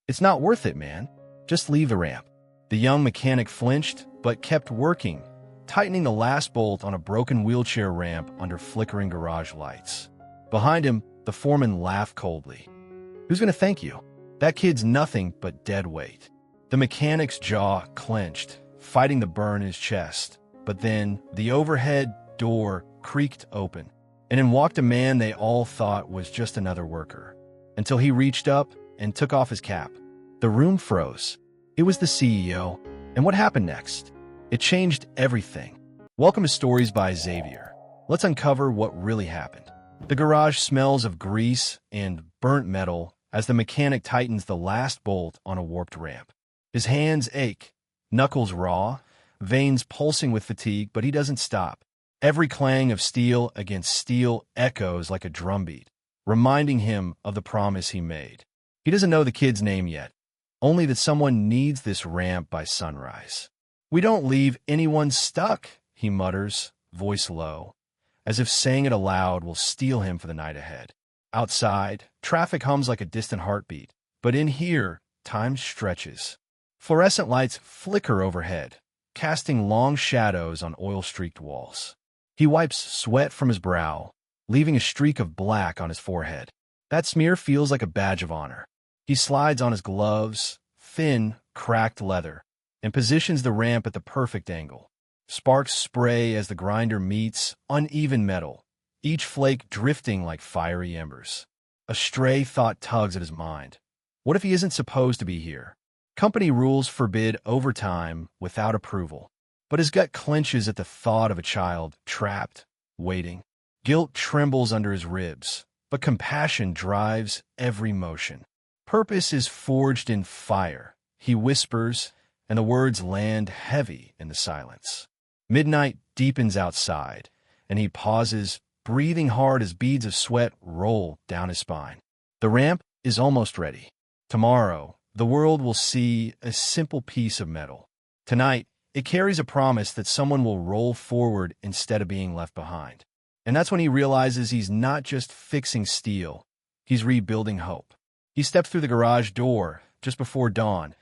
"It's not worth it, man. Just leave the ramp." The young mechanic flinched, but kept working, tightening the last bolt on a broken wheelchair ramp under flickering garage lights. Behind him, the foreman laughed coldly. "Who's going to thank you? That kid's nothing but dead weight." The mechanic's jaw clenched, fighting the burn in his chest. But then, the overhead door creaked open, and in walked a man they all thought was just another worker, until he reached up and took off his cap. The room froze. It was the CEO. And what happened next? It changed everything. Welcome to Stories by Xavier. Let's uncover what really happened. The garage smells of grease and burnt metal as the mechanic tightens the last bolt on a warped ramp. His hands ache, knuckles raw, veins pulsing with fatigue, but he doesn't stop. Every clang of steel against steel echoes like a drumbeat, reminding him of the promise he made. He doesn't know the kid's name yet, only that someone needs this ramp by sunrise. "We don't leave anyone stuck," he mutters, voice low, as if saying it aloud will steel him for the night ahead. Outside, traffic hums like a distant heartbeat, but in here, time stretches. Fluorescent lights flicker overhead, casting long shadows on oil-streaked walls. He wipes sweat from his brow, leaving a streak of black on his forehead. That smear feels like a badge of honor. He slides on his gloves, thin, cracked leather, and positions the ramp at the perfect angle. Sparks spray as the grinder meets uneven metal, each flake drifting like fiery embers. A stray thought tugs at his mind. What if he isn't supposed to be here? Company rules forbid overtime without approval. But his gut clenches at the thought of a child trapped, waiting. Guilt trembles under his ribs, but compassion drives every motion. Purpose is forged in fire, he whispers, and the words land heavy in the silence. Midnight deepens outside, and he pauses, breathing hard as beads of sweat roll down his spine. The ramp is almost ready. Tomorrow, the world will see a simple piece of metal. Tonight, it carries a promise that someone will roll forward instead of being left behind. And that's when he realizes he's not just fixing steel, he's rebuilding hope. He steps through the garage door just before dawn,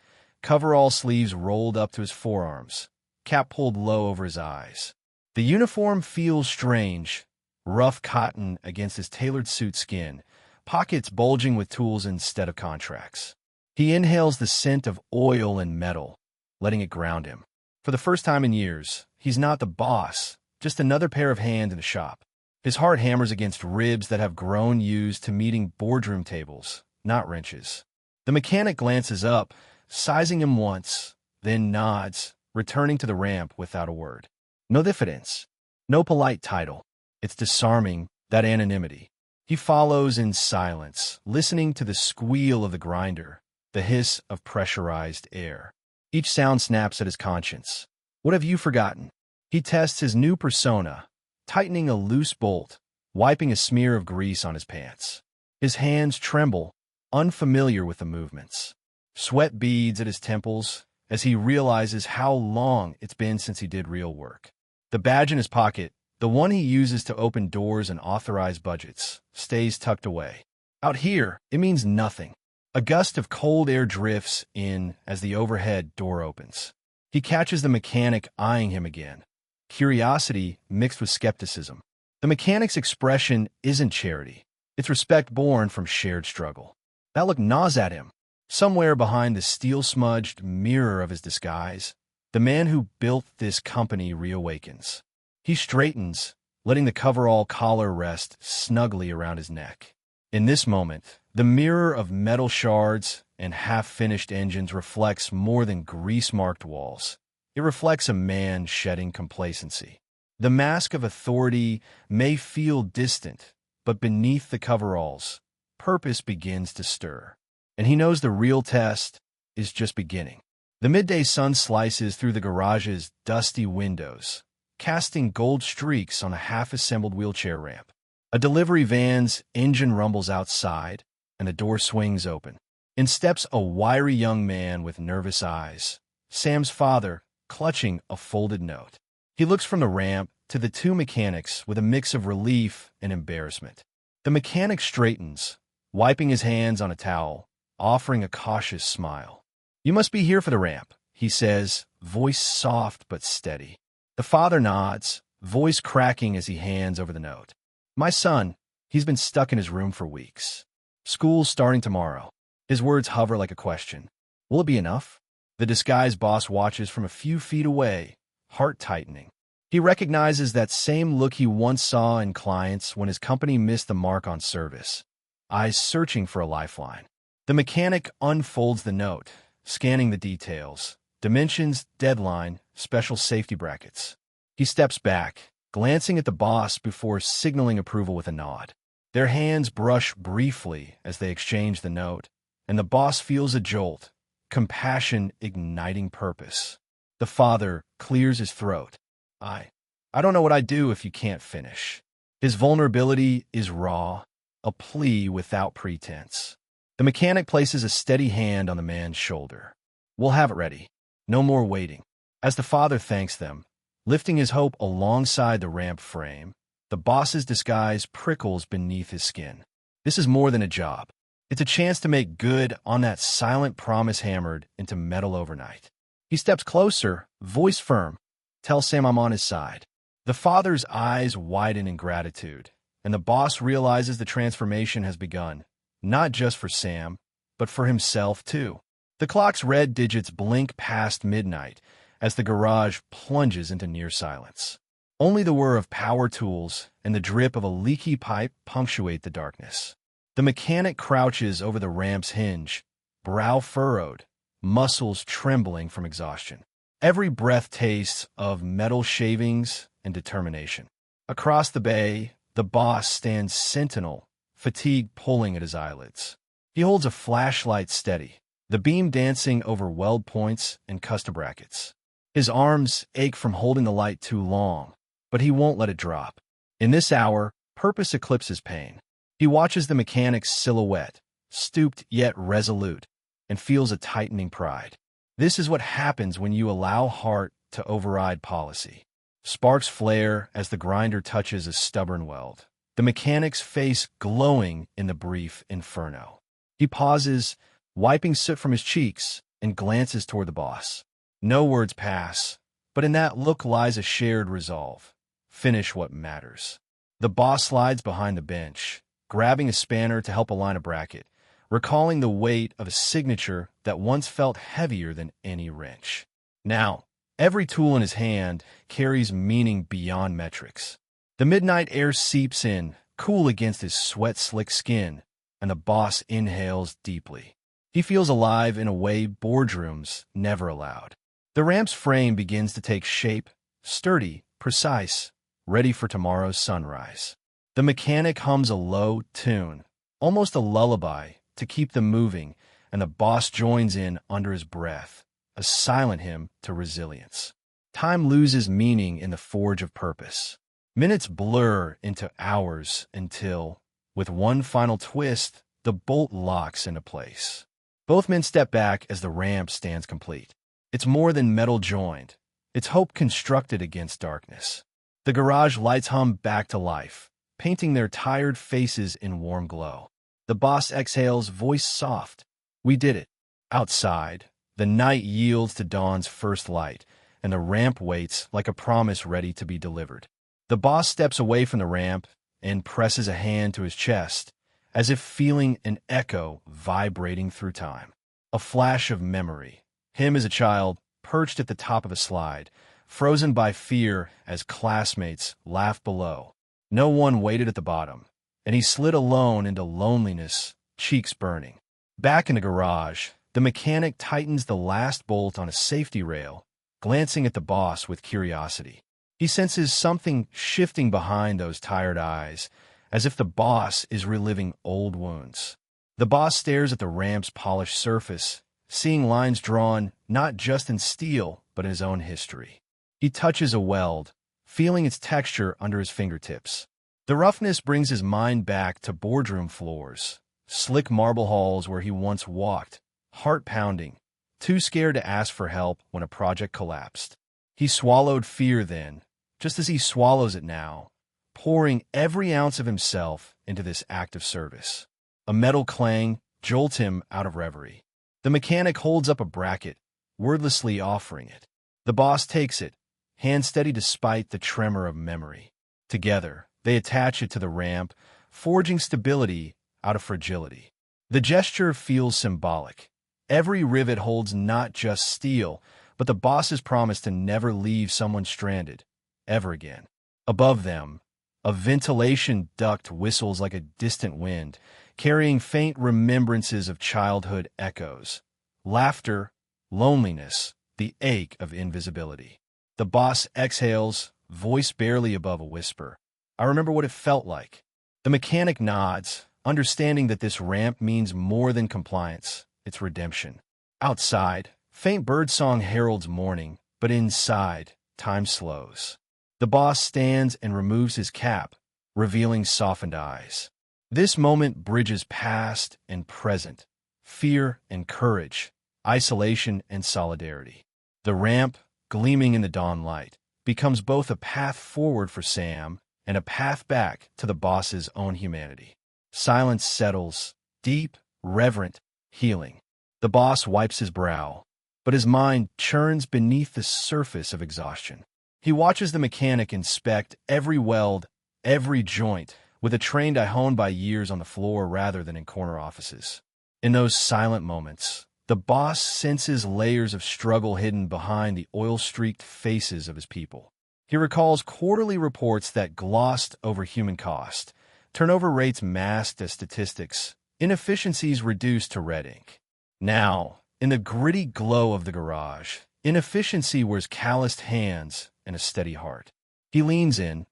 coverall sleeves rolled up to his forearms, cap pulled low over his eyes. The uniform feels strange, rough cotton against his tailored suit skin, pockets bulging with tools instead of contracts. He inhales the scent of oil and metal, letting it ground him. For the first time in years, he's not the boss, just another pair of hands in a shop. His heart hammers against ribs that have grown used to meeting boardroom tables, not wrenches. The mechanic glances up, sizing him once, then nods, returning to the ramp without a word. No diffidence, no polite title. It's disarming, that anonymity. He follows in silence, listening to the squeal of the grinder, the hiss of pressurized air. Each sound snaps at his conscience. What have you forgotten? He tests his new persona, tightening a loose bolt, wiping a smear of grease on his pants. His hands tremble, unfamiliar with the movements. Sweat beads at his temples as he realizes how long it's been since he did real work. The badge in his pocket, the one he uses to open doors and authorize budgets, stays tucked away. Out here, it means nothing. A gust of cold air drifts in as the overhead door opens. He catches the mechanic eyeing him again, curiosity mixed with skepticism. The mechanic's expression isn't charity. It's respect born from shared struggle. That look gnaws at him. Somewhere behind the steel-smudged mirror of his disguise, the man who built this company reawakens. He straightens, letting the coverall collar rest snugly around his neck. In this moment, the mirror of metal shards and half-finished engines reflects more than grease-marked walls. It reflects a man shedding complacency. The mask of authority may feel distant, but beneath the coveralls, purpose begins to stir. And he knows the real test is just beginning. The midday sun slices through the garage's dusty windows, casting gold streaks on a half-assembled wheelchair ramp. A delivery van's engine rumbles outside, and the door swings open. In steps a wiry young man with nervous eyes, Sam's father, clutching a folded note. He looks from the ramp to the two mechanics with a mix of relief and embarrassment. The mechanic straightens, wiping his hands on a towel, offering a cautious smile. "You must be here for the ramp," he says, voice soft but steady. The father nods, voice cracking as he hands over the note. "My son, he's been stuck in his room for weeks. School's starting tomorrow." His words hover like a question. Will it be enough? The disguised boss watches from a few feet away, heart tightening. He recognizes that same look he once saw in clients when his company missed the mark on service, eyes searching for a lifeline. The mechanic unfolds the note, scanning the details, dimensions, deadline, special safety brackets. He steps back, glancing at the boss before signaling approval with a nod. Their hands brush briefly as they exchange the note, and the boss feels a jolt, compassion igniting purpose. The father clears his throat. I don't know what I'd do if you can't finish." His vulnerability is raw, a plea without pretense. The mechanic places a steady hand on the man's shoulder. "We'll have it ready. No more waiting." As the father thanks them, lifting his hope alongside the ramp frame, the boss's disguise prickles beneath his skin. This is more than a job. It's a chance to make good on that silent promise hammered into metal overnight. He steps closer, voice firm. "Tell Sam I'm on his side." The father's eyes widen in gratitude, and the boss realizes the transformation has begun, not just for Sam, but for himself too. The clock's red digits blink past midnight as the garage plunges into near silence. Only the whir of power tools and the drip of a leaky pipe punctuate the darkness. The mechanic crouches over the ramp's hinge, brow furrowed, muscles trembling from exhaustion. Every breath tastes of metal shavings and determination. Across the bay, the boss stands sentinel, fatigue pulling at his eyelids. He holds a flashlight steady, the beam dancing over weld points and custom brackets. His arms ache from holding the light too long, but he won't let it drop. In this hour, purpose eclipses pain. He watches the mechanic's silhouette, stooped yet resolute, and feels a tightening pride. This is what happens when you allow heart to override policy. Sparks flare as the grinder touches a stubborn weld, the mechanic's face glowing in the brief inferno. He pauses, wiping soot from his cheeks, and glances toward the boss. No words pass, but in that look lies a shared resolve. Finish what matters. The boss slides behind the bench, grabbing a spanner to help align a bracket, recalling the weight of a signature that once felt heavier than any wrench. Now, every tool in his hand carries meaning beyond metrics. The midnight air seeps in, cool against his sweat-slick skin, and the boss inhales deeply. He feels alive in a way boardrooms never allowed. The ramp's frame begins to take shape, sturdy, precise, ready for tomorrow's sunrise. The mechanic hums a low tune, almost a lullaby, to keep them moving, and the boss joins in under his breath, a silent hymn to resilience. Time loses meaning in the forge of purpose. Minutes blur into hours until, with one final twist, the bolt locks into place. Both men step back as the ramp stands complete. It's more than metal joined. It's hope constructed against darkness. The garage lights hum back to life, painting their tired faces in warm glow. The boss exhales, voice soft. We did it. Outside, the night yields to dawn's first light, and the ramp waits like a promise ready to be delivered. The boss steps away from the ramp and presses a hand to his chest, as if feeling an echo vibrating through time. A flash of memory. Him as a child, perched at the top of a slide, frozen by fear as classmates laughed below. No one waited at the bottom, and he slid alone into loneliness, cheeks burning. Back in the garage, the mechanic tightens the last bolt on a safety rail, glancing at the boss with curiosity. He senses something shifting behind those tired eyes, as if the boss is reliving old wounds. The boss stares at the ramp's polished surface, seeing lines drawn not just in steel, but in his own history. He touches a weld, feeling its texture under his fingertips. The roughness brings his mind back to boardroom floors, slick marble halls where he once walked, heart pounding, too scared to ask for help when a project collapsed. He swallowed fear then, just as he swallows it now, pouring every ounce of himself into this act of service. A metal clang, jolt him out of reverie. The mechanic holds up a bracket, wordlessly offering it. The boss takes it, hand steady despite the tremor of memory. Together, they attach it to the ramp, forging stability out of fragility. The gesture feels symbolic. Every rivet holds not just steel, but the boss's promise to never leave someone stranded, ever again. Above them, a ventilation duct whistles like a distant wind, carrying faint remembrances of childhood echoes. Laughter, loneliness, the ache of invisibility. The boss exhales, voice barely above a whisper. I remember what it felt like. The mechanic nods, understanding that this ramp means more than compliance, it's redemption. Outside, faint birdsong heralds morning, but inside, time slows. The boss stands and removes his cap, revealing softened eyes. This moment bridges past and present, fear and courage, isolation and solidarity. The ramp, gleaming in the dawn light, becomes both a path forward for Sam and a path back to the boss's own humanity. Silence settles, deep, reverent, healing. The boss wipes his brow, but his mind churns beneath the surface of exhaustion. He watches the mechanic inspect every weld, every joint, with a trained eye honed by years on the floor rather than in corner offices. In those silent moments, the boss senses layers of struggle hidden behind the oil-streaked faces of his people. He recalls quarterly reports that glossed over human cost, turnover rates masked as statistics, inefficiencies reduced to red ink. Now, in the gritty glow of the garage, inefficiency wears calloused hands and a steady heart. He leans in,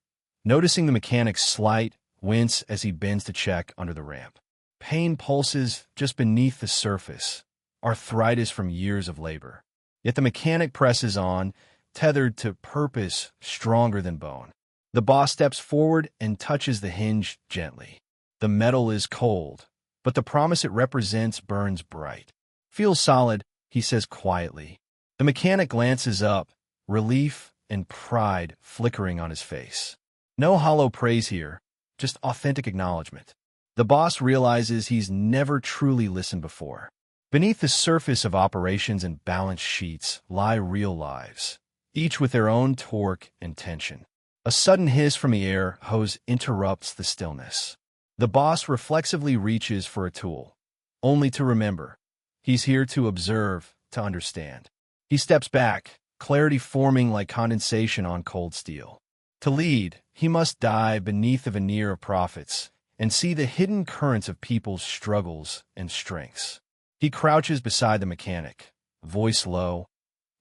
noticing the mechanic's slight wince as he bends to check under the ramp. Pain pulses just beneath the surface, arthritis from years of labor. Yet the mechanic presses on, tethered to purpose stronger than bone. The boss steps forward and touches the hinge gently. The metal is cold, but the promise it represents burns bright. "Feels solid," he says quietly. The mechanic glances up, relief and pride flickering on his face. No hollow praise here, just authentic acknowledgement. The boss realizes he's never truly listened before. Beneath the surface of operations and balance sheets lie real lives, each with their own torque and tension. A sudden hiss from the air hose interrupts the stillness. The boss reflexively reaches for a tool, only to remember. He's here to observe, to understand. He steps back, clarity forming like condensation on cold steel. To lead, he must dive beneath the veneer of profits and see the hidden currents of people's struggles and strengths. He crouches beside the mechanic, voice low.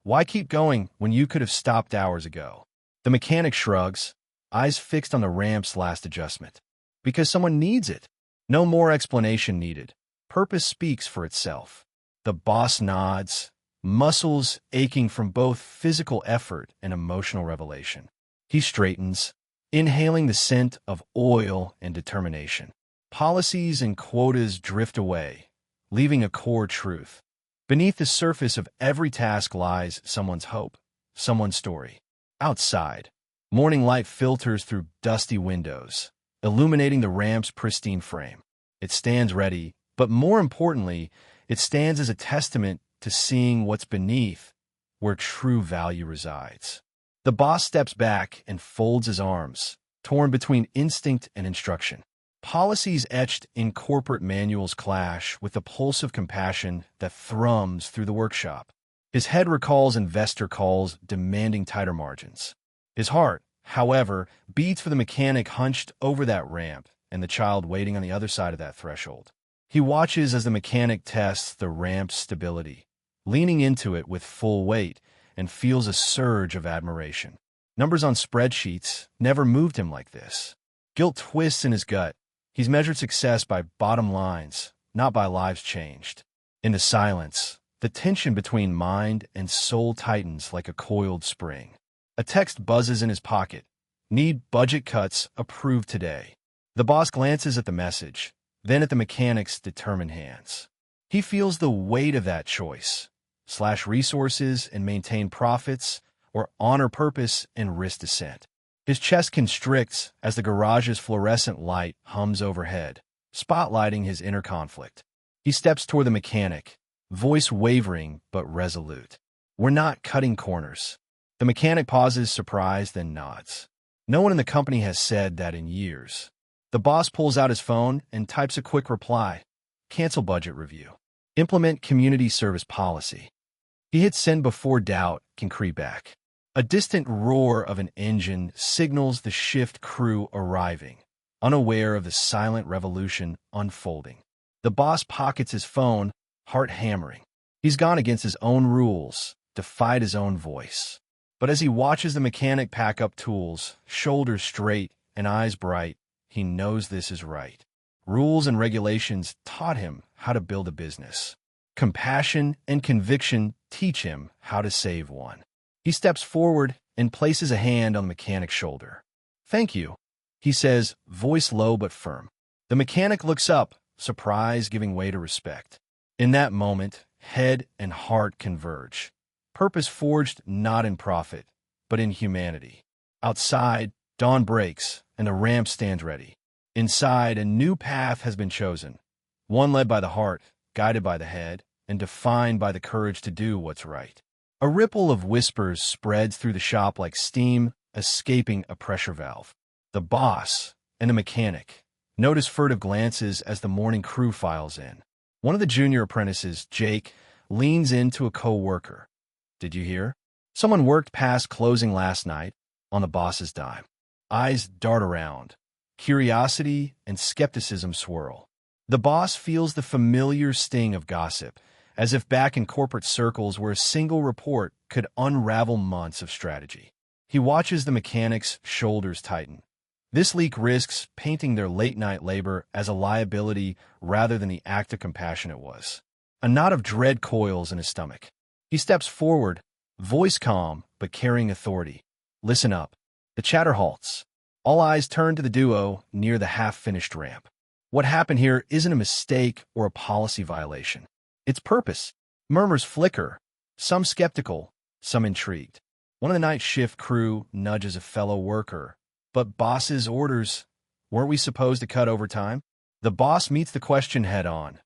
"Why keep going when you could have stopped hours ago?" The mechanic shrugs, eyes fixed on the ramp's last adjustment. "Because someone needs it. No more explanation needed. Purpose speaks for itself." The boss nods, muscles aching from both physical effort and emotional revelation. He straightens, inhaling the scent of oil and determination. Policies and quotas drift away, leaving a core truth. Beneath the surface of every task lies someone's hope, someone's story. Outside, morning light filters through dusty windows, illuminating the ramp's pristine frame. It stands ready, but more importantly, it stands as a testament to seeing what's beneath, where true value resides. The boss steps back and folds his arms, torn between instinct and instruction. Policies etched in corporate manuals clash with the pulse of compassion that thrums through the workshop. His head recalls investor calls demanding tighter margins. His heart, however, beats for the mechanic hunched over that ramp and the child waiting on the other side of that threshold. He watches as the mechanic tests the ramp's stability, leaning into it with full weight, and feels a surge of admiration. Numbers on spreadsheets never moved him like this. Guilt twists in his gut. He's measured success by bottom lines, not by lives changed. In the silence, the tension between mind and soul tightens like a coiled spring. A text buzzes in his pocket. "Need budget cuts approved today." The boss glances at the message, then at the mechanic's determined hands. He feels the weight of that choice. Slash resources and maintain profits, or honor purpose and risk descent. His chest constricts as the garage's fluorescent light hums overhead, spotlighting his inner conflict. He steps toward the mechanic, voice wavering but resolute. "We're not cutting corners." The mechanic pauses, surprised, then nods. No one in the company has said that in years. The boss pulls out his phone and types a quick reply. "Cancel budget review. Implement community service policy." He hits send before doubt can creep back. A distant roar of an engine signals the shift crew arriving, unaware of the silent revolution unfolding. The boss pockets his phone, heart hammering. He's gone against his own rules, defied his own voice. But as he watches the mechanic pack up tools, shoulders straight and eyes bright, he knows this is right. Rules and regulations taught him how to build a business. Compassion and conviction teach him how to save one. He steps forward and places a hand on the mechanic's shoulder. "Thank you," he says, voice low but firm. The mechanic looks up, surprise giving way to respect. In that moment, head and heart converge. Purpose forged not in profit, but in humanity. Outside, dawn breaks, and the ramp stands ready. Inside, a new path has been chosen, one led by the heart, guided by the head, and defined by the courage to do what's right. A ripple of whispers spreads through the shop like steam escaping a pressure valve. The boss and the mechanic notice furtive glances as the morning crew files in. One of the junior apprentices, Jake, leans into a co-worker. "Did you hear? Someone worked past closing last night on the boss's dime." Eyes dart around. Curiosity and skepticism swirl. The boss feels the familiar sting of gossip, as if back in corporate circles where a single report could unravel months of strategy. He watches the mechanic's shoulders tighten. This leak risks painting their late-night labor as a liability rather than the act of compassion it was. A knot of dread coils in his stomach. He steps forward, voice calm but carrying authority. "Listen up." The chatter halts. All eyes turn to the duo near the half-finished ramp. What happened here isn't a mistake or a policy violation. It's purpose. Murmurs flicker, some skeptical, some intrigued. One of the night shift crew nudges a fellow worker. "But boss's orders, weren't we supposed to cut overtime?" The boss meets the question head-on.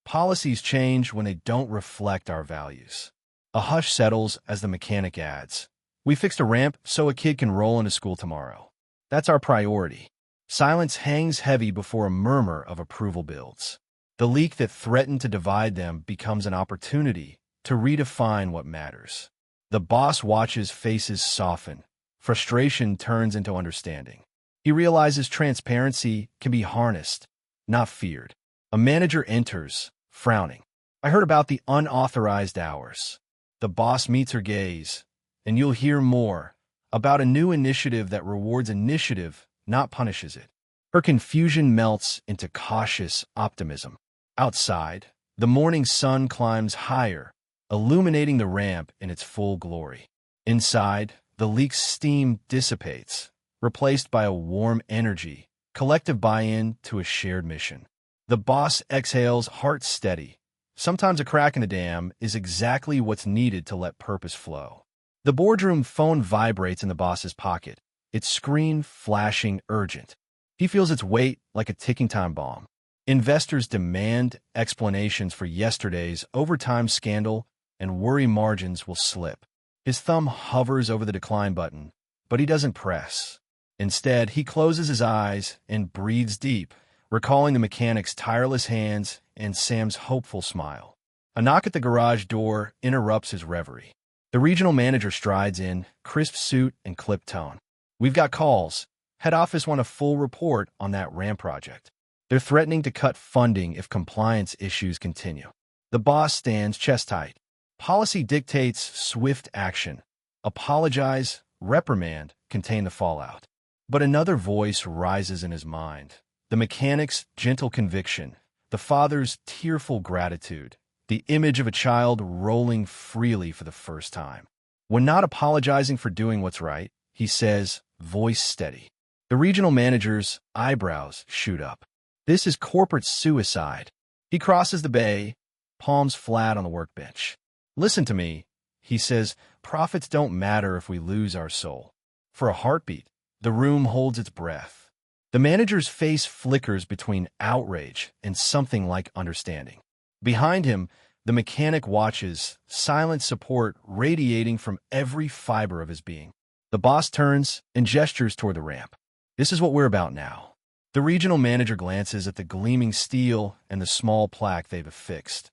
Policies change when they don't reflect our values. A hush settles as the mechanic adds, "We fixed a ramp so a kid can roll into school tomorrow. That's our priority." Silence hangs heavy before a murmur of approval builds. The leak that threatened to divide them becomes an opportunity to redefine what matters. The boss watches faces soften. Frustration turns into understanding. He realizes transparency can be harnessed, not feared. A manager enters, frowning. "I heard about the unauthorized hours." The boss meets her gaze, and you'll hear more about a new initiative that rewards initiative, not punishes it. Her confusion melts into cautious optimism. Outside, the morning sun climbs higher, illuminating the ramp in its full glory. Inside, the leak's steam dissipates, replaced by a warm energy, collective buy-in to a shared mission. The boss exhales, heart steady. Sometimes a crack in the dam is exactly what's needed to let purpose flow. The boardroom phone vibrates in the boss's pocket, its screen flashing urgent. He feels its weight like a ticking time bomb. Investors demand explanations for yesterday's overtime scandal, and worry margins will slip. His thumb hovers over the decline button, but he doesn't press. Instead, he closes his eyes and breathes deep, recalling the mechanic's tireless hands and Sam's hopeful smile. A knock at the garage door interrupts his reverie. The regional manager strides in, crisp suit and clipped tone. "We've got calls. Head office want a full report on that RAM project. They're threatening to cut funding if compliance issues continue." The boss stands chest tight. Policy dictates swift action. Apologize, reprimand, contain the fallout. But another voice rises in his mind. The mechanic's gentle conviction, the father's tearful gratitude, the image of a child rolling freely for the first time. When not apologizing for doing what's right, he says, voice steady. The regional manager's eyebrows shoot up. This is corporate suicide. He crosses the bay, palms flat on the workbench. "Listen to me," he says, "profits don't matter if we lose our soul." For a heartbeat, the room holds its breath. The manager's face flickers between outrage and something like understanding. Behind him, the mechanic watches, silent support radiating from every fiber of his being. The boss turns and gestures toward the ramp. This is what we're about now. The regional manager glances at the gleaming steel and the small plaque they've affixed.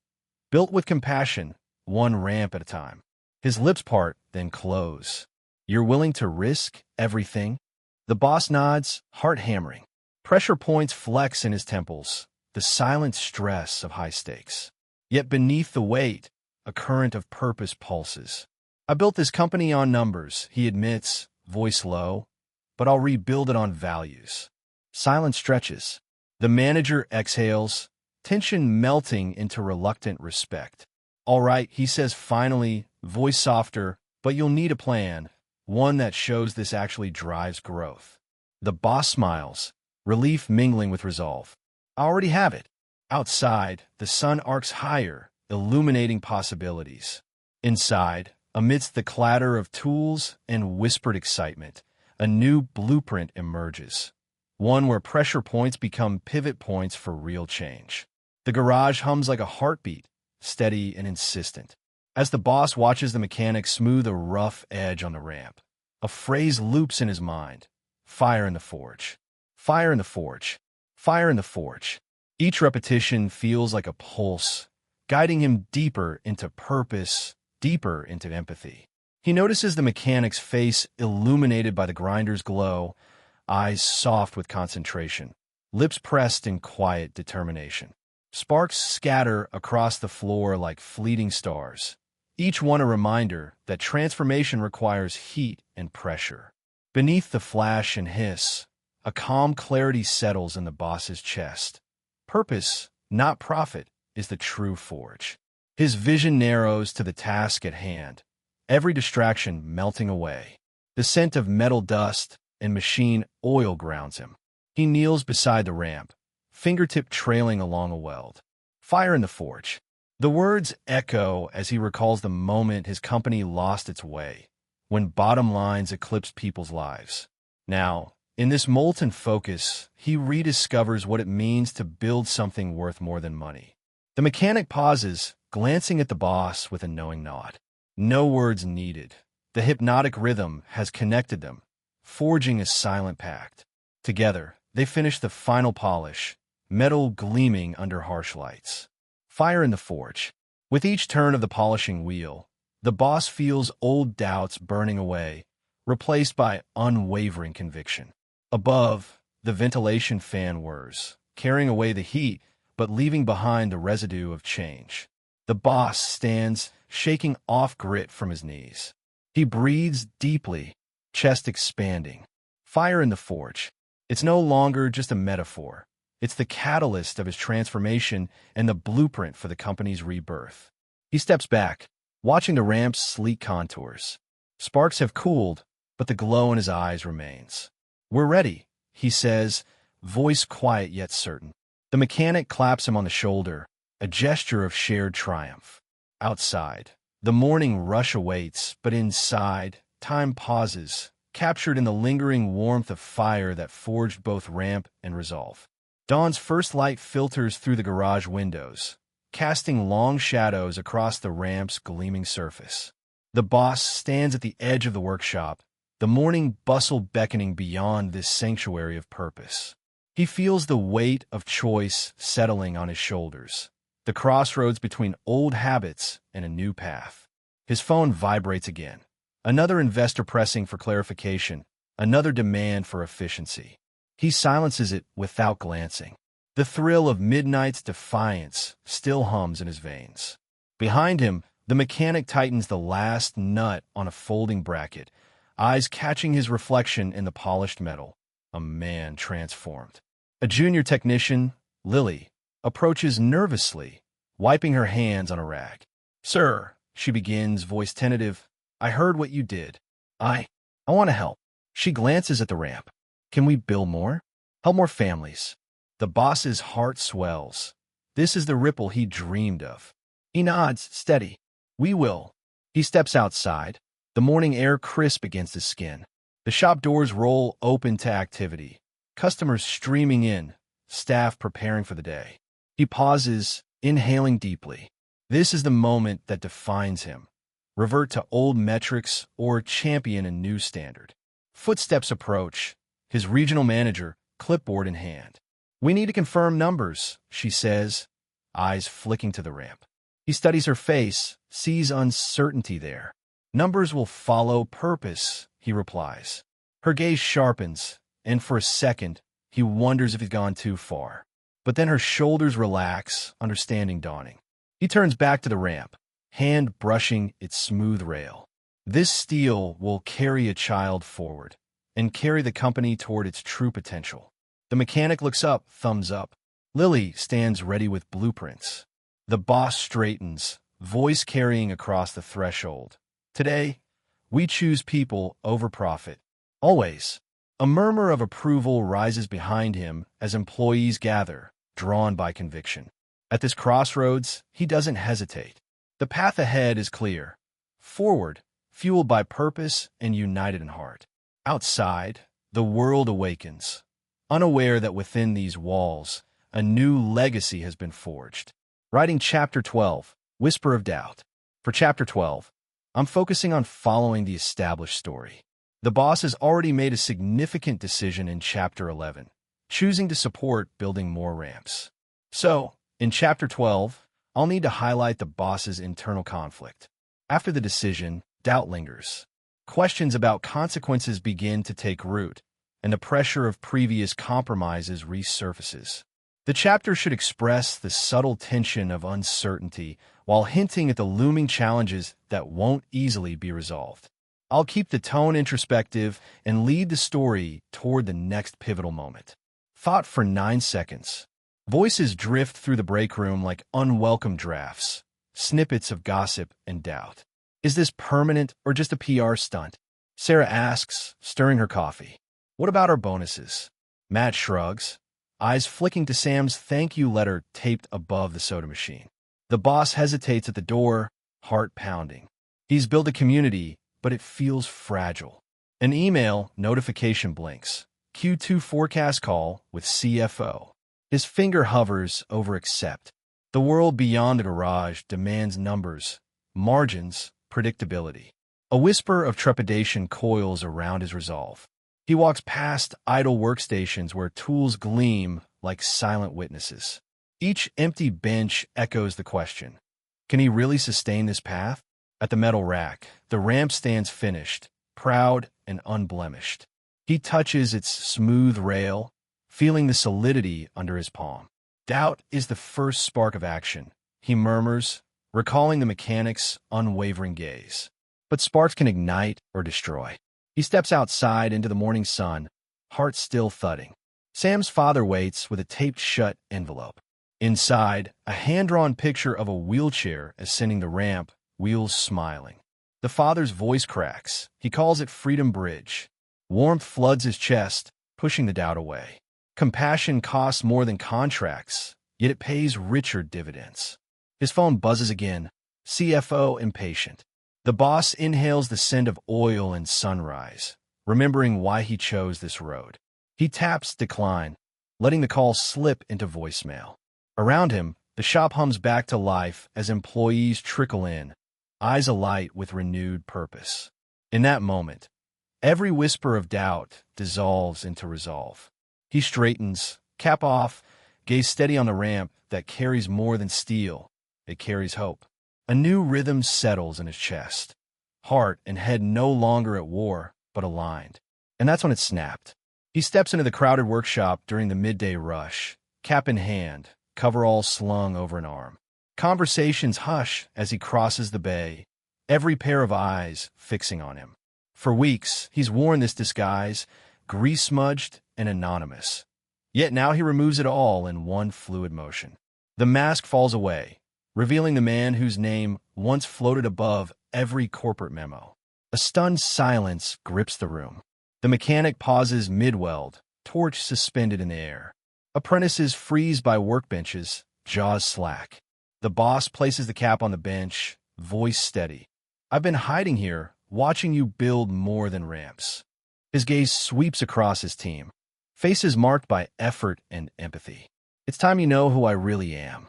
Built with compassion, one ramp at a time. His lips part, then close. You're willing to risk everything? The boss nods, heart hammering. Pressure points flex in his temples, the silent stress of high stakes. Yet beneath the weight, a current of purpose pulses. I built this company on numbers, he admits, voice low, but I'll rebuild it on values. Silence stretches. The manager exhales, tension melting into reluctant respect. All right, he says finally, voice softer, but you'll need a plan, one that shows this actually drives growth. The boss smiles, relief mingling with resolve. I already have it. Outside, the sun arcs higher, illuminating possibilities. Inside, amidst the clatter of tools and whispered excitement, a new blueprint emerges. One where pressure points become pivot points for real change. The garage hums like a heartbeat, steady and insistent. As the boss watches the mechanic smooth a rough edge on the ramp, a phrase loops in his mind. Fire in the forge. Fire in the forge. Fire in the forge. Each repetition feels like a pulse, guiding him deeper into purpose, deeper into empathy. He notices the mechanic's face illuminated by the grinder's glow, eyes soft with concentration, lips pressed in quiet determination. Sparks scatter across the floor like fleeting stars, each one a reminder that transformation requires heat and pressure. Beneath the flash and hiss, a calm clarity settles in the boss's chest. Purpose, not profit, is the true forge. His vision narrows to the task at hand, every distraction melting away. The scent of metal dust and machine oil grounds him. He kneels beside the ramp, fingertip trailing along a weld. Fire in the forge. The words echo as he recalls the moment his company lost its way, when bottom lines eclipsed people's lives. Now, in this molten focus, he rediscovers what it means to build something worth more than money. The mechanic pauses, glancing at the boss with a knowing nod. No words needed. The hypnotic rhythm has connected them, forging a silent pact. Together, they finish the final polish, metal gleaming under harsh lights. Fire in the forge. With each turn of the polishing wheel, the boss feels old doubts burning away, replaced by unwavering conviction. Above, the ventilation fan whirs, carrying away the heat, but leaving behind the residue of change. The boss stands, shaking off grit from his knees. He breathes deeply, chest expanding. Fire in the forge. It's no longer just a metaphor. It's the catalyst of his transformation and the blueprint for the company's rebirth. He steps back, watching the ramp's sleek contours. Sparks have cooled, but the glow in his eyes remains. We're ready, he says, voice quiet yet certain. The mechanic claps him on the shoulder, a gesture of shared triumph. Outside, the morning rush awaits, but inside, time pauses, captured in the lingering warmth of fire that forged both ramp and resolve. Dawn's first light filters through the garage windows, casting long shadows across the ramp's gleaming surface. The boss stands at the edge of the workshop, the morning bustle beckoning beyond this sanctuary of purpose. He feels the weight of choice settling on his shoulders, the crossroads between old habits and a new path. His phone vibrates again. Another investor pressing for clarification, another demand for efficiency. He silences it without glancing. The thrill of midnight's defiance still hums in his veins. Behind him, the mechanic tightens the last nut on a folding bracket, eyes catching his reflection in the polished metal. A man transformed. A junior technician, Lily, approaches nervously, wiping her hands on a rag. Sir, she begins, voice tentative, I heard what you did. I want to help. She glances at the ramp. Can we build more? Help more families. The boss's heart swells. This is the ripple he dreamed of. He nods, steady. We will. He steps outside, the morning air crisp against his skin. The shop doors roll open to activity, customers streaming in, staff preparing for the day. He pauses, inhaling deeply. This is the moment that defines him. Revert to old metrics or champion a new standard. Footsteps approach, his regional manager, clipboard in hand. "We need to confirm numbers," she says, eyes flicking to the ramp. He studies her face, sees uncertainty there. "Numbers will follow purpose," he replies. Her gaze sharpens, and for a second, he wonders if he's gone too far. But then her shoulders relax, understanding dawning. He turns back to the ramp, hand brushing its smooth rail. This steel will carry a child forward and carry the company toward its true potential. The mechanic looks up, thumbs up. Lily stands ready with blueprints. The boss straightens, voice carrying across the threshold. "Today, we choose people over profit. Always." A murmur of approval rises behind him as employees gather, drawn by conviction. At this crossroads, he doesn't hesitate. The path ahead is clear. Forward, fueled by purpose and united in heart. Outside, the world awakens, unaware that within these walls, a new legacy has been forged. Writing Chapter 12, Whisper of Doubt. For Chapter 12, I'm focusing on following the established story. The boss has already made a significant decision in Chapter 11, choosing to support building more ramps. So, in Chapter 12, I'll need to highlight the boss's internal conflict. After the decision, doubt lingers. Questions about consequences begin to take root, and the pressure of previous compromises resurfaces. The chapter should express the subtle tension of uncertainty while hinting at the looming challenges that won't easily be resolved. I'll keep the tone introspective and lead the story toward the next pivotal moment. Thought for 9 seconds. Voices drift through the break room like unwelcome drafts, snippets of gossip and doubt. Is this permanent or just a PR stunt? Sarah asks, stirring her coffee. What about our bonuses? Matt shrugs, eyes flicking to Sam's thank you letter taped above the soda machine. The boss hesitates at the door, heart pounding. He's built a community, but it feels fragile. An email notification blinks. Q2 forecast call with CFO. His finger hovers over accept. The world beyond the garage demands numbers, margins, predictability. A whisper of trepidation coils around his resolve. He walks past idle workstations where tools gleam like silent witnesses. Each empty bench echoes the question, can he really sustain this path? At the metal rack, the ramp stands finished, proud and unblemished. He touches its smooth rail, feeling the solidity under his palm. Doubt is the first spark of action, he murmurs, recalling the mechanic's unwavering gaze. But sparks can ignite or destroy. He steps outside into the morning sun, heart still thudding. Sam's father waits with a taped-shut envelope. Inside, a hand-drawn picture of a wheelchair ascending the ramp, wheels smiling. The father's voice cracks. He calls it Freedom Bridge. Warmth floods his chest, pushing the doubt away. Compassion costs more than contracts, yet it pays richer dividends. His phone buzzes again, CFO impatient. The boss inhales the scent of oil and sunrise, remembering why he chose this road. He taps decline, letting the call slip into voicemail. Around him, the shop hums back to life as employees trickle in, eyes alight with renewed purpose. In that moment, every whisper of doubt dissolves into resolve. He straightens, cap off, gaze steady on the ramp that carries more than steel. It carries hope. A new rhythm settles in his chest. Heart and head no longer at war, but aligned. And that's when it snapped. He steps into the crowded workshop during the midday rush, cap in hand, coverall slung over an arm. Conversations hush as he crosses the bay, every pair of eyes fixing on him. For weeks, he's worn this disguise, grease-smudged and anonymous. Yet now he removes it all in one fluid motion. The mask falls away, revealing the man whose name once floated above every corporate memo. A stunned silence grips the room. The mechanic pauses mid-weld, torch suspended in the air. Apprentices freeze by workbenches, jaws slack. The boss places the cap on the bench, voice steady. I've been hiding here, watching you build more than ramps. His gaze sweeps across his team, faces marked by effort and empathy. It's time you know who I really am.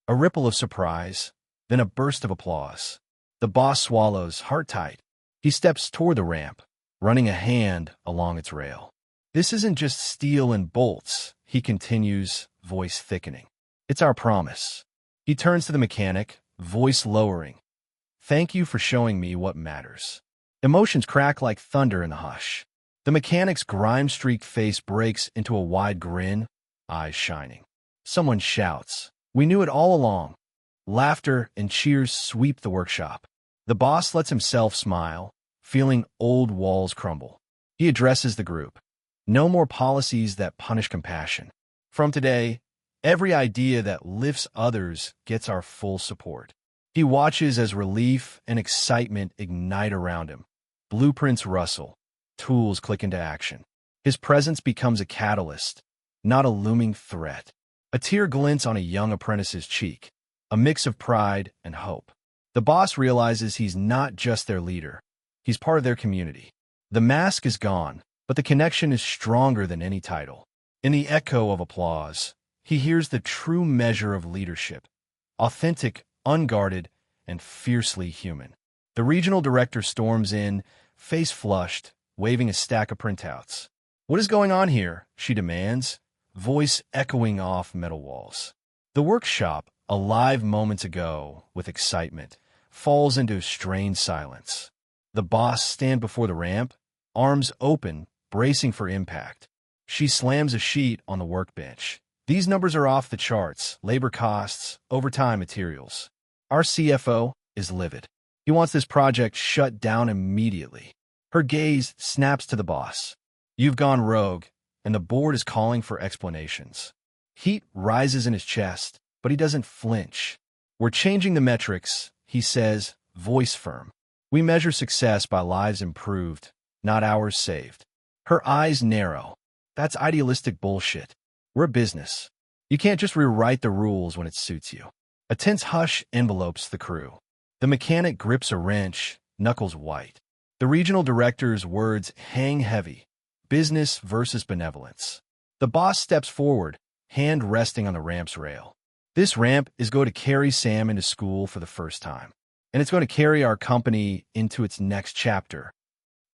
A ripple of surprise, then a burst of applause. The boss swallows, heart tight. He steps toward the ramp, running a hand along its rail. This isn't just steel and bolts, he continues, voice thickening. It's our promise. He turns to the mechanic, voice lowering. Thank you for showing me what matters. Emotions crack like thunder in the hush. The mechanic's grime-streaked face breaks into a wide grin, eyes shining. Someone shouts, "We knew it all along." Laughter and cheers sweep the workshop. The boss lets himself smile, feeling old walls crumble. He addresses the group. No more policies that punish compassion. From today, every idea that lifts others gets our full support. He watches as relief and excitement ignite around him. Blueprints rustle, tools click into action. His presence becomes a catalyst, not a looming threat. A tear glints on a young apprentice's cheek, a mix of pride and hope. The boss realizes he's not just their leader, he's part of their community. The mask is gone, but the connection is stronger than any title. In the echo of applause, he hears the true measure of leadership, authentic, unguarded, and fiercely human. The regional director storms in, face flushed, waving a stack of printouts. "What is going on here?" she demands, voice echoing off metal walls. The workshop, alive moments ago with excitement, falls into a strained silence. The boss stands before the ramp, arms open, bracing for impact. She slams a sheet on the workbench. "These numbers are off the charts: labor costs, overtime, materials." Our CFO is livid. He wants this project shut down immediately. Her gaze snaps to the boss. "You've gone rogue, and the board is calling for explanations." Heat rises in his chest, but he doesn't flinch. "We're changing the metrics," he says, voice firm. "We measure success by lives improved, not hours saved." Her eyes narrow. "That's idealistic bullshit. We're a business. You can't just rewrite the rules when it suits you." A tense hush envelopes the crew. The mechanic grips a wrench, knuckles white. The regional director's words hang heavy. Business versus benevolence. The boss steps forward, hand resting on the ramp's rail. "This ramp is going to carry Sam into school for the first time, and it's going to carry our company into its next chapter."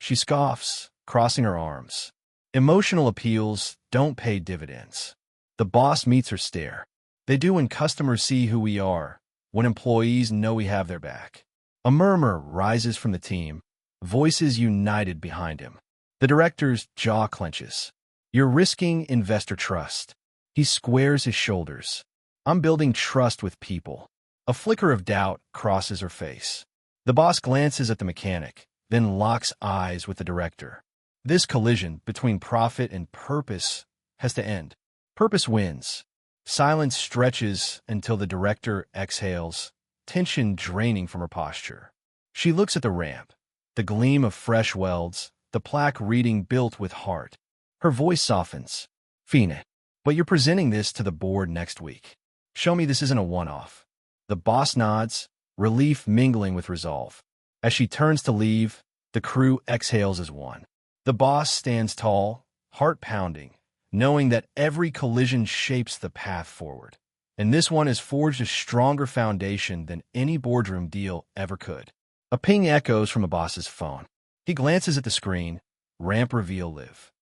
She scoffs, crossing her arms. Emotional appeals don't pay dividends. The boss meets her stare. They do when customers see who we are, when employees know we have their back. A murmur rises from the team, voices united behind him. The director's jaw clenches. "You're risking investor trust." He squares his shoulders. "I'm building trust with people." A flicker of doubt crosses her face. The boss glances at the mechanic, then locks eyes with the director. This collision between profit and purpose has to end. Purpose wins. Silence stretches until the director exhales, tension draining from her posture. She looks at the ramp, the gleam of fresh welds, the plaque reading "Built with Heart." Her voice softens. "Fine, but you're presenting this to the board next week. Show me this isn't a one-off." The boss nods, relief mingling with resolve. As she turns to leave, the crew exhales as one. The boss stands tall, heart pounding, knowing that every collision shapes the path forward. And this one has forged a stronger foundation than any boardroom deal ever could. A ping echoes from the boss's phone. He glances at the screen, ramp reveal live.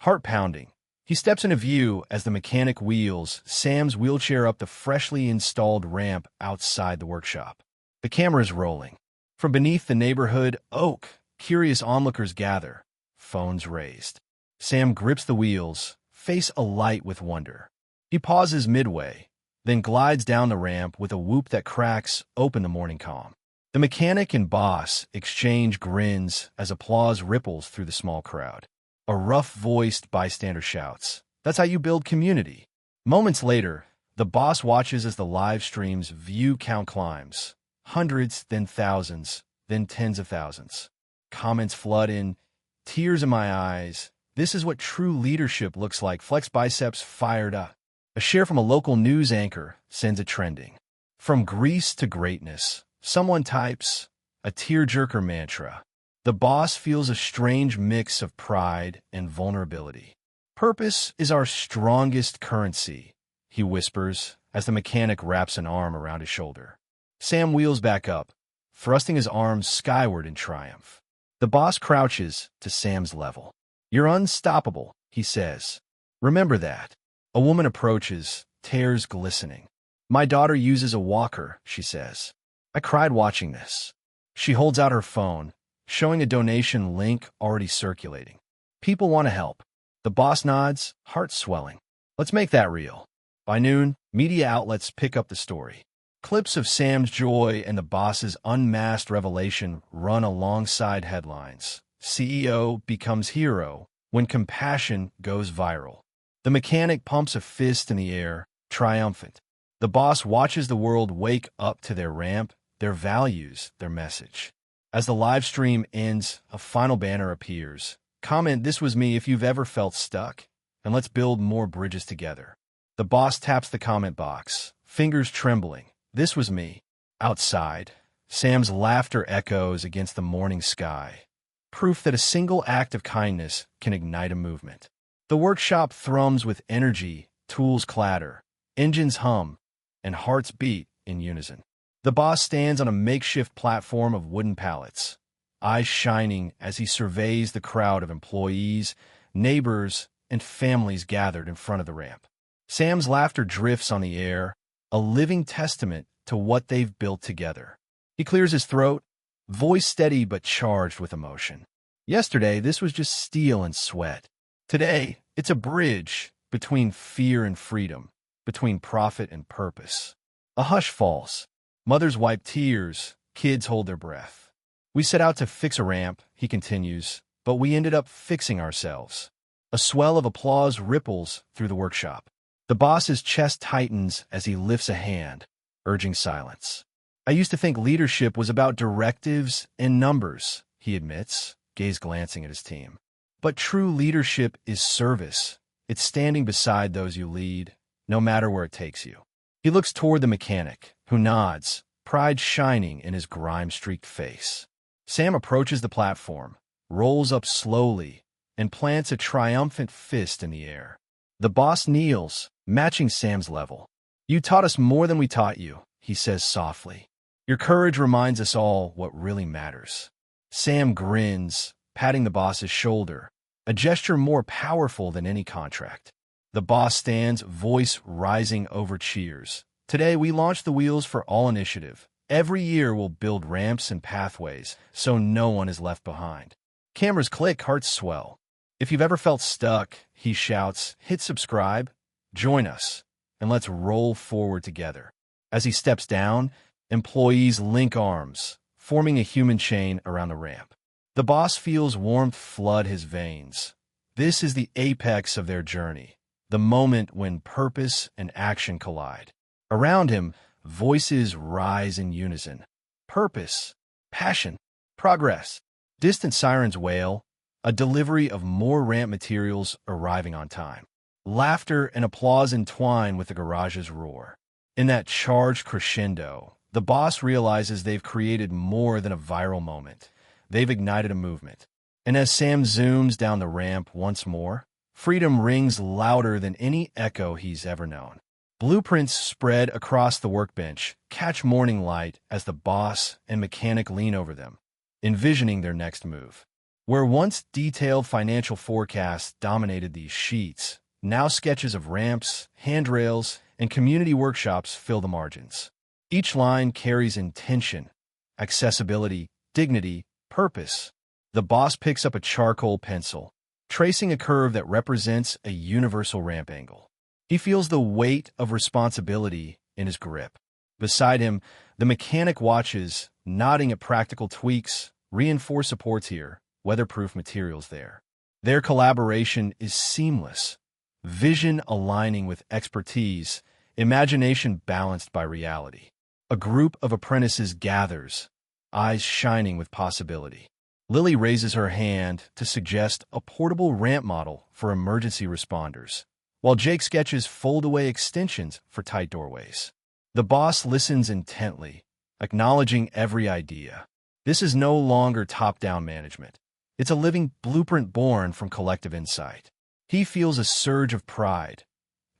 Heart pounding. He steps into view as the mechanic wheels Sam's wheelchair up the freshly installed ramp outside the workshop. The camera is rolling. From beneath the neighborhood oak, curious onlookers gather, phones raised. Sam grips the wheels, face alight with wonder. He pauses midway, then glides down the ramp with a whoop that cracks open the morning calm. The mechanic and boss exchange grins as applause ripples through the small crowd. A rough-voiced bystander shouts, "That's how you build community." Moments later, the boss watches as the live stream's view count climbs. Hundreds, then thousands, then tens of thousands. Comments flood in, tears in my eyes. This is what true leadership looks like. Flex biceps fired up. A share from a local news anchor sends it trending. From Greece to greatness, someone types a tearjerker mantra. The boss feels a strange mix of pride and vulnerability. Purpose is our strongest currency, he whispers as the mechanic wraps an arm around his shoulder. Sam wheels back up, thrusting his arms skyward in triumph. The boss crouches to Sam's level. "You're unstoppable," he says. "Remember that." A woman approaches, tears glistening. "My daughter uses a walker," she says. "I cried watching this." She holds out her phone, showing a donation link already circulating. People want to help. The boss nods, heart swelling. "Let's make that real." By noon, media outlets pick up the story. Clips of Sam's joy and the boss's unmasked revelation run alongside headlines. CEO becomes hero when compassion goes viral. The mechanic pumps a fist in the air, triumphant. The boss watches the world wake up to their ramp, their values, their message. As the live stream ends, a final banner appears. "Comment 'This was me' if you've ever felt stuck, and let's build more bridges together." The boss taps the comment box, fingers trembling. "This was me." Outside, Sam's laughter echoes against the morning sky. Proof that a single act of kindness can ignite a movement. The workshop thrums with energy, tools clatter, engines hum, and hearts beat in unison. The boss stands on a makeshift platform of wooden pallets, eyes shining as he surveys the crowd of employees, neighbors, and families gathered in front of the ramp. Sam's laughter drifts on the air, a living testament to what they've built together. He clears his throat, voice steady but charged with emotion. Yesterday, this was just steel and sweat. Today, it's a bridge between fear and freedom, between profit and purpose. A hush falls. Mothers wipe tears, kids hold their breath. "We set out to fix a ramp," he continues, "but we ended up fixing ourselves." A swell of applause ripples through the workshop. The boss's chest tightens as he lifts a hand, urging silence. "I used to think leadership was about directives and numbers," he admits, gaze glancing at his team. "But true leadership is service. It's standing beside those you lead, no matter where it takes you." He looks toward the mechanic, who nods, pride shining in his grime-streaked face. Sam approaches the platform, rolls up slowly, and plants a triumphant fist in the air. The boss kneels, matching Sam's level. "You taught us more than we taught you," he says softly. "Your courage reminds us all what really matters." Sam grins, patting the boss's shoulder, a gesture more powerful than any contract. The boss stands, voice rising over cheers. "Today we launched the Wheels for All initiative. Every year we'll build ramps and pathways so no one is left behind." Cameras click, hearts swell. "If you've ever felt stuck," he shouts, "hit subscribe, join us, and let's roll forward together." As he steps down, employees link arms, forming a human chain around the ramp. The boss feels warmth flood his veins. This is the apex of their journey, the moment when purpose and action collide. Around him, voices rise in unison. Purpose, passion, progress. Distant sirens wail, a delivery of more ramp materials arriving on time. Laughter and applause entwine with the garage's roar. In that charged crescendo, the boss realizes they've created more than a viral moment. They've ignited a movement. And as Sam zooms down the ramp once more, freedom rings louder than any echo he's ever known. Blueprints spread across the workbench, catch morning light as the boss and mechanic lean over them, envisioning their next move. Where once detailed financial forecasts dominated these sheets, now sketches of ramps, handrails, and community workshops fill the margins. Each line carries intention, accessibility, dignity, purpose. The boss picks up a charcoal pencil, tracing a curve that represents a universal ramp angle. He feels the weight of responsibility in his grip. Beside him, the mechanic watches, nodding at practical tweaks, reinforced supports here, weatherproof materials there. Their collaboration is seamless, vision aligning with expertise, imagination balanced by reality. A group of apprentices gathers, eyes shining with possibility. Lily raises her hand to suggest a portable ramp model for emergency responders, while Jake sketches fold-away extensions for tight doorways. The boss listens intently, acknowledging every idea. This is no longer top-down management. It's a living blueprint born from collective insight. He feels a surge of pride.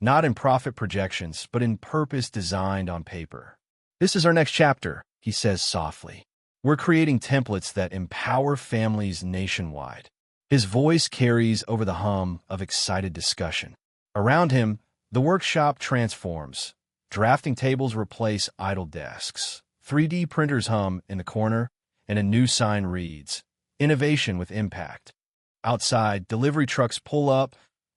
not in profit projections, but in purpose designed on paper. "This is our next chapter," he says softly. "We're creating templates that empower families nationwide." His voice carries over the hum of excited discussion. Around him, the workshop transforms. Drafting tables replace idle desks. 3D printers hum in the corner, and a new sign reads, "Innovation with Impact." Outside, delivery trucks pull up,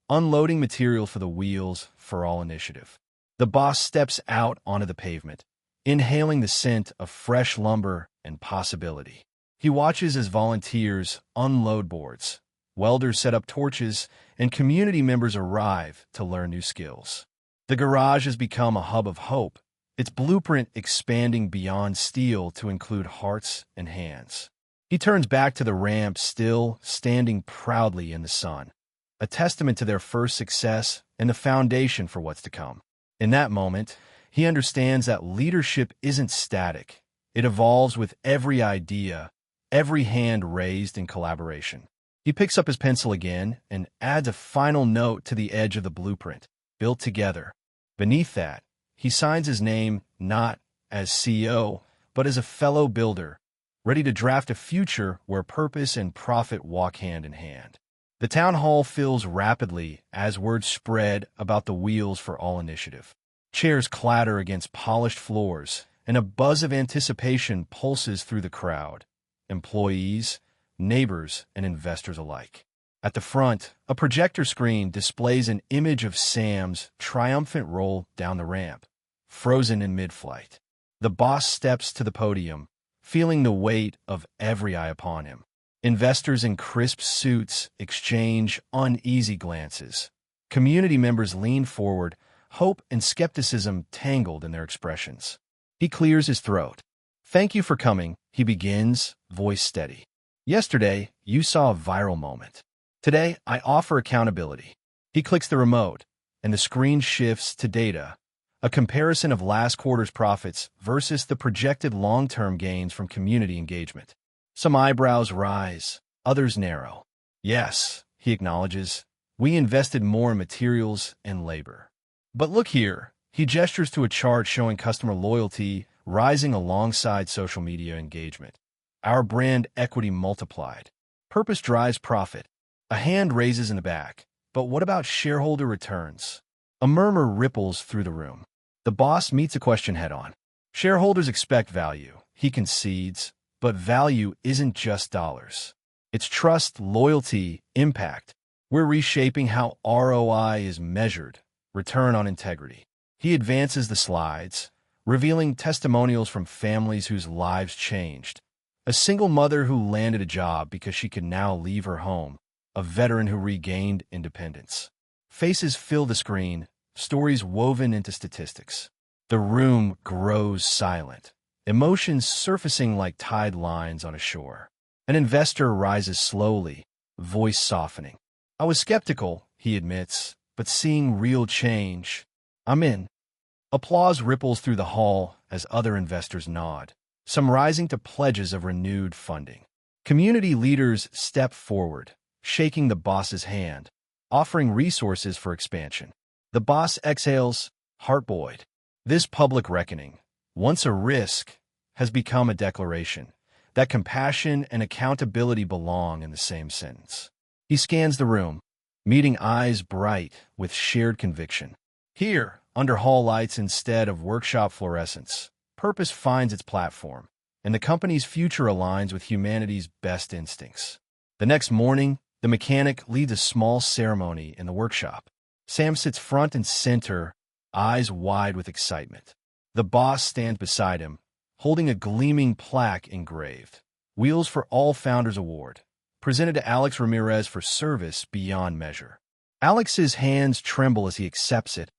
unloading material for the Wheels for All initiative. The boss steps out onto the pavement, inhaling the scent of fresh lumber and possibility. He watches as volunteers unload boards, welders set up torches, and community members arrive to learn new skills. The garage has become a hub of hope, its blueprint expanding beyond steel to include hearts and hands. He turns back to the ramp, still standing proudly in the sun, a testament to their first success and the foundation for what's to come. In that moment, he understands that leadership isn't static. It evolves with every idea, every hand raised in collaboration. He picks up his pencil again and adds a final note to the edge of the blueprint, "Built together." Beneath that, he signs his name not as CEO, but as a fellow builder, ready to draft a future where purpose and profit walk hand in hand. The town hall fills rapidly as word spread about the Wheels for All initiative. Chairs clatter against polished floors, and a buzz of anticipation pulses through the crowd. Employees, neighbors, and investors alike. At the front, a projector screen displays an image of Sam's triumphant roll down the ramp, frozen in mid-flight. The boss steps to the podium, feeling the weight of every eye upon him. Investors in crisp suits exchange uneasy glances. Community members lean forward, hope and skepticism tangled in their expressions. He clears his throat. "Thank you for coming," he begins, voice steady. "Yesterday, you saw a viral moment. Today, I offer accountability." He clicks the remote, and the screen shifts to data, a comparison of last quarter's profits versus the projected long-term gains from community engagement. Some eyebrows rise, others narrow. "Yes," he acknowledges, "we invested more in materials and labor. But look here," he gestures to a chart showing customer loyalty rising alongside social media engagement. "Our brand equity multiplied. Purpose drives profit." A hand raises in the back. "But what about shareholder returns?" A murmur ripples through the room. The boss meets a question head-on. "Shareholders expect value," he concedes, "but value isn't just dollars. It's trust, loyalty, impact. We're reshaping how ROI is measured, return on integrity." He advances the slides, revealing testimonials from families whose lives changed. A single mother who landed a job because she could now leave her home. A veteran who regained independence. Faces fill the screen, stories woven into statistics. The room grows silent, emotions surfacing like tide lines on a shore. An investor rises slowly, voice softening. "I was skeptical," he admits, "but seeing real change, I'm in." Applause ripples through the hall as other investors nod, some rising to pledges of renewed funding. Community leaders step forward, shaking the boss's hand, offering resources for expansion. The boss exhales, heart buoyed. This public reckoning, once a risk, has become a declaration that compassion and accountability belong in the same sentence. He scans the room, meeting eyes bright with shared conviction. Here, under hall lights instead of workshop fluorescence, purpose finds its platform, and the company's future aligns with humanity's best instincts. The next morning, the mechanic leads a small ceremony in the workshop. Sam sits front and center, eyes wide with excitement. The boss stands beside him, holding a gleaming plaque engraved, "Wheels for All Founders Award," presented to Alex Ramirez for service beyond measure. Alex's hands tremble as he accepts it,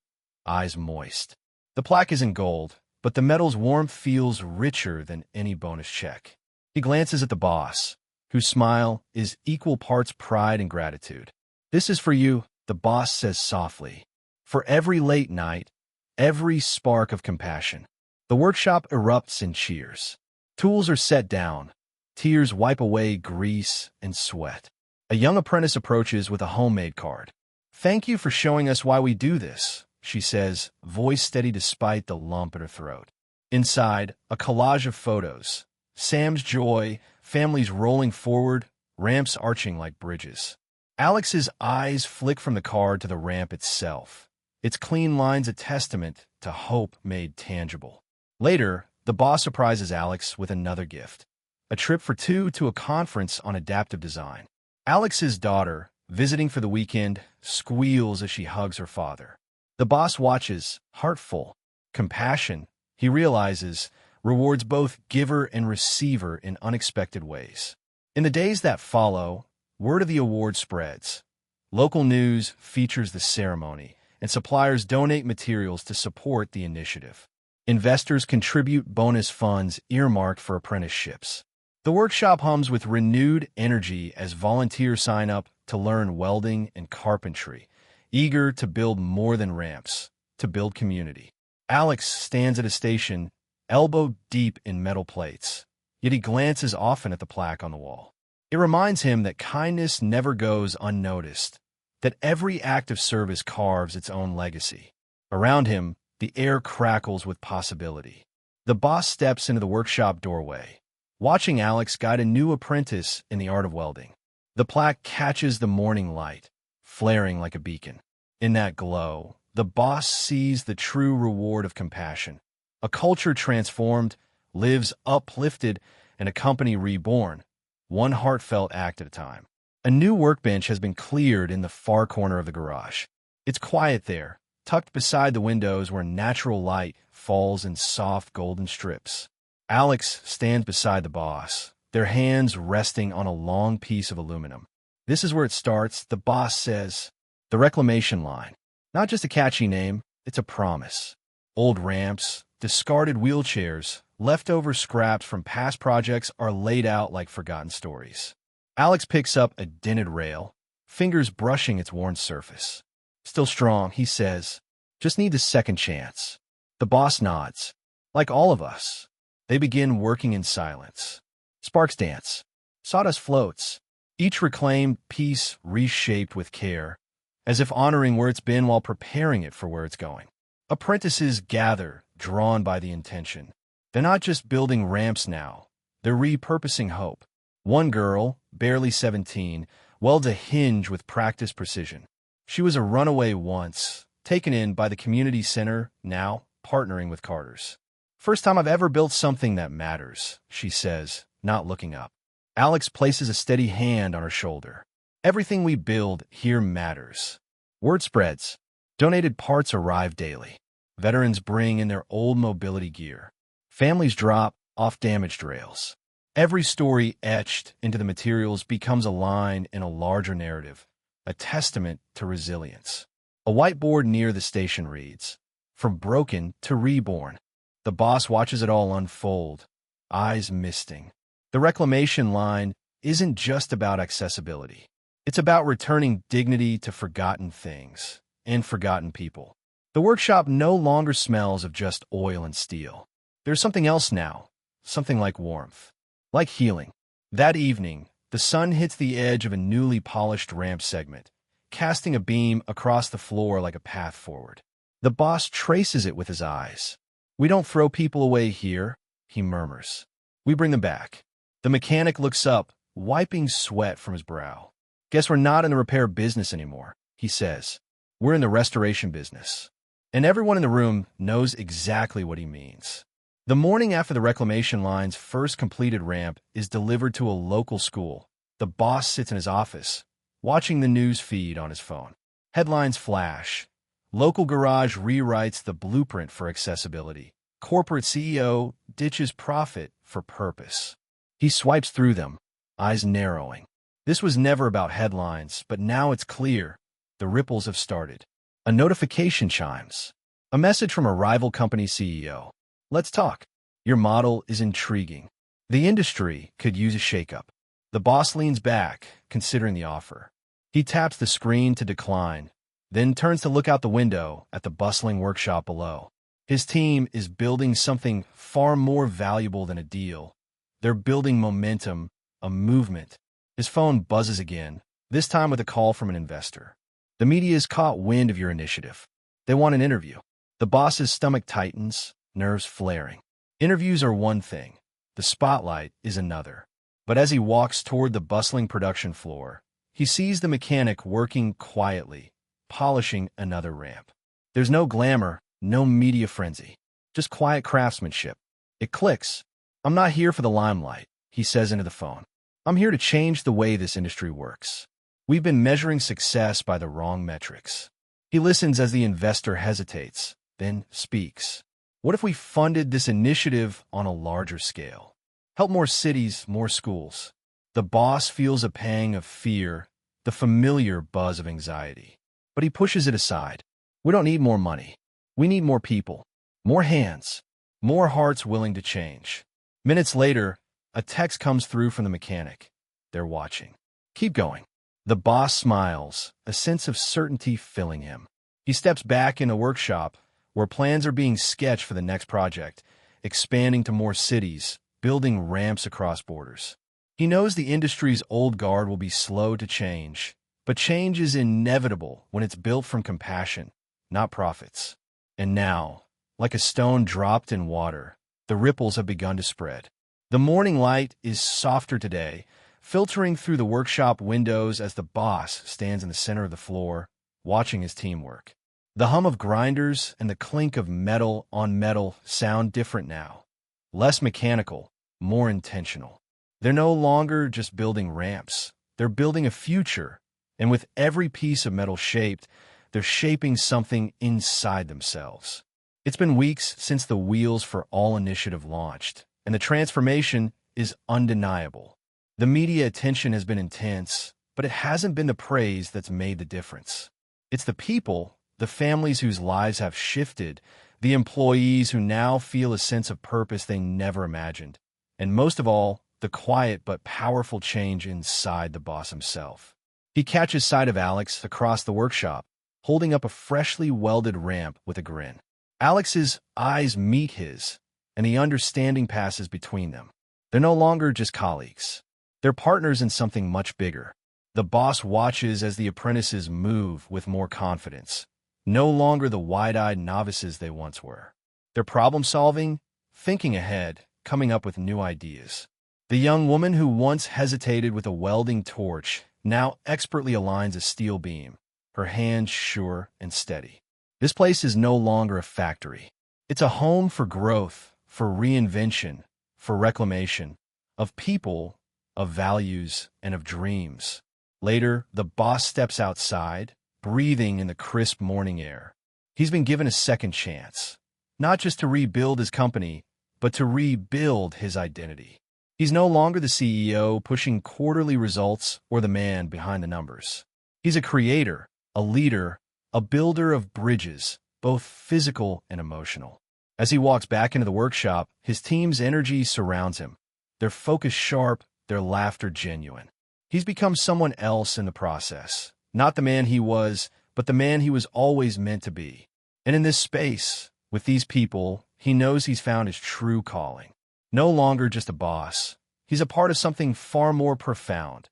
eyes moist. The plaque is in gold, but the metal's warmth feels richer than any bonus check. He glances at the boss, whose smile is equal parts pride and gratitude. "This is for you," the boss says softly. "For every late night, every spark of compassion." The workshop erupts in cheers. Tools are set down. Tears wipe away grease and sweat. A young apprentice approaches with a homemade card. "Thank you for showing us why we do this," she says, voice steady despite the lump in her throat. Inside, a collage of photos. Sam's joy, families rolling forward, ramps arching like bridges. Alex's eyes flick from the car to the ramp itself. Its clean lines a testament to hope made tangible. Later, the boss surprises Alex with another gift. A trip for two to a conference on adaptive design. Alex's daughter, visiting for the weekend, squeals as she hugs her father. The boss watches, heartful. Compassion, he realizes, rewards both giver and receiver in unexpected ways. In the days that follow, word of the award spreads. Local news features the ceremony, and suppliers donate materials to support the initiative. Investors contribute bonus funds earmarked for apprenticeships. The workshop hums with renewed energy as volunteers sign up to learn welding and carpentry, eager to build more than ramps, to build community. Alex stands at a station, elbow deep in metal plates, yet he glances often at the plaque on the wall. It reminds him that kindness never goes unnoticed, that every act of service carves its own legacy. Around him, the air crackles with possibility. The boss steps into the workshop doorway, watching Alex guide a new apprentice in the art of welding. The plaque catches the morning light, flaring like a beacon. In that glow, the boss sees the true reward of compassion. A culture transformed, lives uplifted, and a company reborn, one heartfelt act at a time. A new workbench has been cleared in the far corner of the garage. It's quiet there, tucked beside the windows where natural light falls in soft golden strips. Alex stands beside the boss, their hands resting on a long piece of aluminum. This is where it starts, the boss says. The reclamation line. Not just a catchy name, it's a promise. Old ramps, discarded wheelchairs, leftover scraps from past projects are laid out like forgotten stories. Alex picks up a dented rail, fingers brushing its worn surface. Still strong, he says. Just need a second chance. The boss nods. Like all of us. They begin working in silence. Sparks dance. Sawdust floats. Each reclaimed piece reshaped with care, as if honoring where it's been while preparing it for where it's going. Apprentices gather, drawn by the intention. They're not just building ramps now. They're repurposing hope. One girl, barely 17, welds a hinge with practiced precision. She was a runaway once, taken in by the community center, now partnering with Carter's. First time I've ever built something that matters, she says, not looking up. Alex places a steady hand on her shoulder. Everything we build here matters. Word spreads. Donated parts arrive daily. Veterans bring in their old mobility gear. Families drop off damaged rails. Every story etched into the materials becomes a line in a larger narrative, a testament to resilience. A whiteboard near the station reads, "From broken to reborn." The boss watches it all unfold, eyes misting. The reclamation line isn't just about accessibility. It's about returning dignity to forgotten things and forgotten people. The workshop no longer smells of just oil and steel. There's something else now, something like warmth, like healing. That evening, the sun hits the edge of a newly polished ramp segment, casting a beam across the floor like a path forward. The boss traces it with his eyes. "We don't throw people away here," he murmurs. "We bring them back." The mechanic looks up, wiping sweat from his brow. "Guess we're not in the repair business anymore," he says. "We're in the restoration business." And everyone in the room knows exactly what he means. The morning after the reclamation line's first completed ramp is delivered to a local school, the boss sits in his office, watching the news feed on his phone. Headlines flash. Local garage rewrites the blueprint for accessibility. Corporate CEO ditches profit for purpose. He swipes through them, eyes narrowing. This was never about headlines, but now it's clear. The ripples have started. A notification chimes. A message from a rival company CEO. "Let's talk. Your model is intriguing. The industry could use a shakeup." The boss leans back, considering the offer. He taps the screen to decline, then turns to look out the window at the bustling workshop below. His team is building something far more valuable than a deal. They're building momentum, a movement. His phone buzzes again, this time with a call from an investor. "The media's caught wind of your initiative. They want an interview. The boss's stomach tightens, nerves flaring. Interviews are one thing. The spotlight is another. But as he walks toward the bustling production floor, he sees the mechanic working quietly, polishing another ramp. There's no glamour, no media frenzy, just quiet craftsmanship. It clicks. "I'm not here for the limelight," he says into the phone. "I'm here to change the way this industry works. We've been measuring success by the wrong metrics." He listens as the investor hesitates, then speaks. "What if we funded this initiative on a larger scale? Help more cities, more schools." The boss feels a pang of fear, the familiar buzz of anxiety. But he pushes it aside. "We don't need more money. We need more people, more hands, more hearts willing to change." Minutes later, a text comes through from the mechanic. They're watching. "Keep going." The boss smiles, a sense of certainty filling him. He steps back in a workshop where plans are being sketched for the next project, expanding to more cities, building ramps across borders. He knows the industry's old guard will be slow to change, but change is inevitable when it's built from compassion, not profits. And now, like a stone dropped in water, the ripples have begun to spread. The morning light is softer today, filtering through the workshop windows as the boss stands in the center of the floor, watching his team work. The hum of grinders and the clink of metal on metal sound different now. Less mechanical, more intentional. They're no longer just building ramps. They're building a future, and with every piece of metal shaped, they're shaping something inside themselves. It's been weeks since the Wheels for All initiative launched, and the transformation is undeniable. The media attention has been intense, but it hasn't been the praise that's made the difference. It's the people, the families whose lives have shifted, the employees who now feel a sense of purpose they never imagined, and most of all, the quiet but powerful change inside the boss himself. He catches sight of Alex across the workshop, holding up a freshly welded ramp with a grin. Alex's eyes meet his, and the understanding passes between them. They're no longer just colleagues. They're partners in something much bigger. The boss watches as the apprentices move with more confidence, no longer the wide-eyed novices they once were. They're problem-solving, thinking ahead, coming up with new ideas. The young woman who once hesitated with a welding torch now expertly aligns a steel beam, her hands sure and steady. This place is no longer a factory. It's a home for growth, for reinvention, for reclamation, of people, of values, and of dreams. Later, the boss steps outside, breathing in the crisp morning air. He's been given a second chance, not just to rebuild his company, but to rebuild his identity. He's no longer the CEO pushing quarterly results or the man behind the numbers. He's a creator, a leader, a builder of bridges, both physical and emotional. As he walks back into the workshop, his team's energy surrounds him, their focus sharp, their laughter genuine. He's become someone else in the process, not the man he was, but the man he was always meant to be. And in this space, with these people, he knows he's found his true calling. No longer just a boss, he's a part of something far more profound,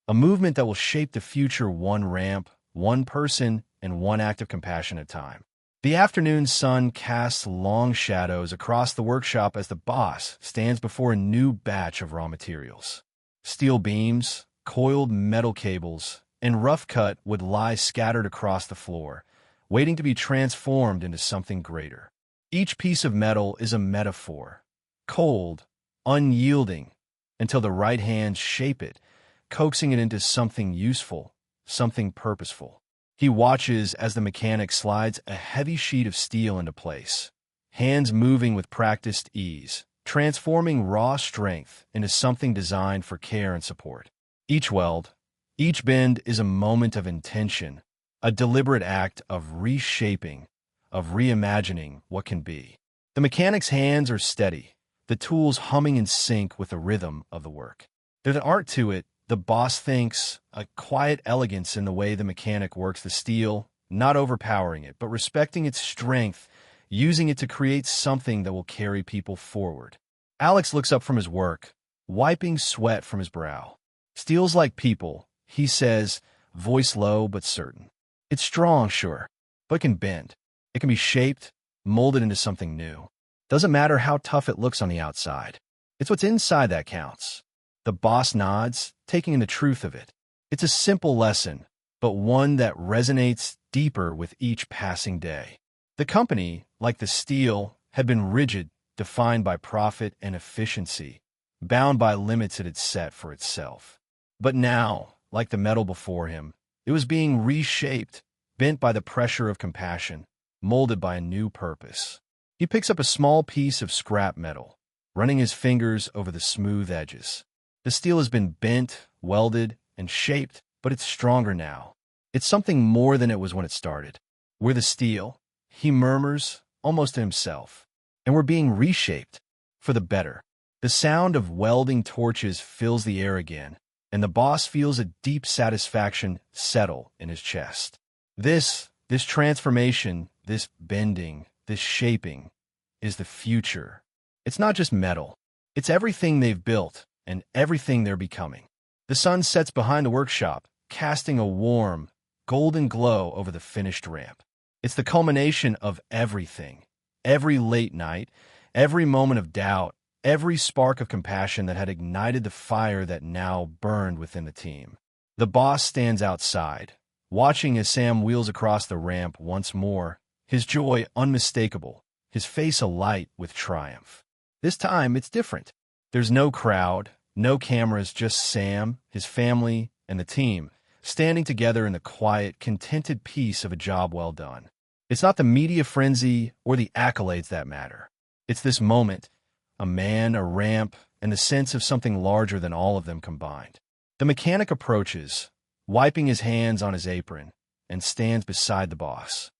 a movement that will shape the future one ramp, one person, and one act of compassion at a time. The afternoon sun casts long shadows across the workshop as the boss stands before a new batch of raw materials. Steel beams, coiled metal cables, and rough cut would lie scattered across the floor, waiting to be transformed into something greater. Each piece of metal is a metaphor, cold, unyielding, until the right hands shape it, coaxing it into something useful, something purposeful. He watches as the mechanic slides a heavy sheet of steel into place, hands moving with practiced ease, transforming raw strength into something designed for care and support. Each weld, each bend is a moment of intention, a deliberate act of reshaping, of reimagining what can be. The mechanic's hands are steady, the tools humming in sync with the rhythm of the work. There's an art to it, the boss thinks, a quiet elegance in the way the mechanic works the steel, not overpowering it, but respecting its strength, using it to create something that will carry people forward. Alex looks up from his work, wiping sweat from his brow. "Steel's like people," he says, voice low but certain. "It's strong, sure, but can bend. It can be shaped, molded into something new. Doesn't matter how tough it looks on the outside. It's what's inside that counts. The boss nods, taking in the truth of it. It's a simple lesson, but one that resonates deeper with each passing day. The company, like the steel, had been rigid, defined by profit and efficiency, bound by limits it had set for itself. But now, like the metal before him, it was being reshaped, bent by the pressure of compassion, molded by a new purpose. He picks up a small piece of scrap metal, running his fingers over the smooth edges. The steel has been bent, welded, and shaped, but it's stronger now. It's something more than it was when it started. We're the steel, he murmurs, almost to himself, and we're being reshaped for the better. The sound of welding torches fills the air again, and the boss feels a deep satisfaction settle in his chest. This transformation, this bending, this shaping, is the future. It's not just metal. It's everything they've built and everything they're becoming. The sun sets behind the workshop, casting a warm, golden glow over the finished ramp. It's the culmination of everything. Every late night, every moment of doubt, every spark of compassion that had ignited the fire that now burned within the team. The boss stands outside, watching as Sam wheels across the ramp once more, his joy unmistakable, his face alight with triumph. This time, it's different. There's no crowd, no cameras, just Sam, his family, and the team, standing together in the quiet, contented peace of a job well done. It's not the media frenzy or the accolades that matter. It's this moment, a man, a ramp, and the sense of something larger than all of them combined. The mechanic approaches, wiping his hands on his apron, and stands beside the boss.